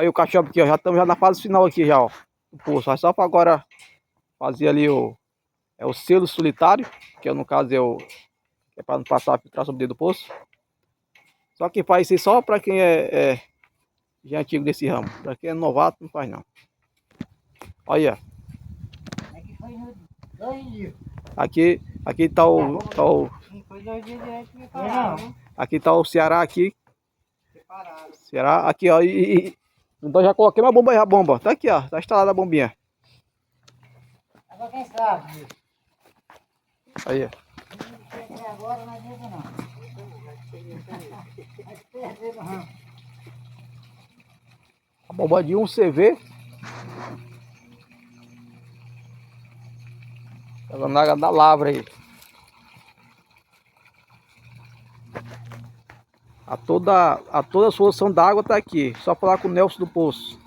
Aí o caixão aqui, ó. Já estamos já na fase final aqui já, ó. O poço. É só para agora fazer ali o selo solitário, que no caso é para não passar a filtração dentro do poço. Só que faz isso só para quem já é antigo desse ramo. Para quem é novato, não faz não. Olha. Aqui foi no 2 dias. Aqui tá o. Não foi 2 dias direto que pararam, né? Aqui tá o Ceará aqui. Separaram. Ceará, aqui ó. Então já coloquei uma bomba aí, a bomba. Tá aqui, ó. Tá instalada a bombinha. Agora quem sabe? Aí, ó. Até agora não adianta não. Vai perder no ramo. A bomba de 1 CV. Tá na água da lavra aí. A toda a solução da água tá aqui. Só falar com o Nelson do Poço.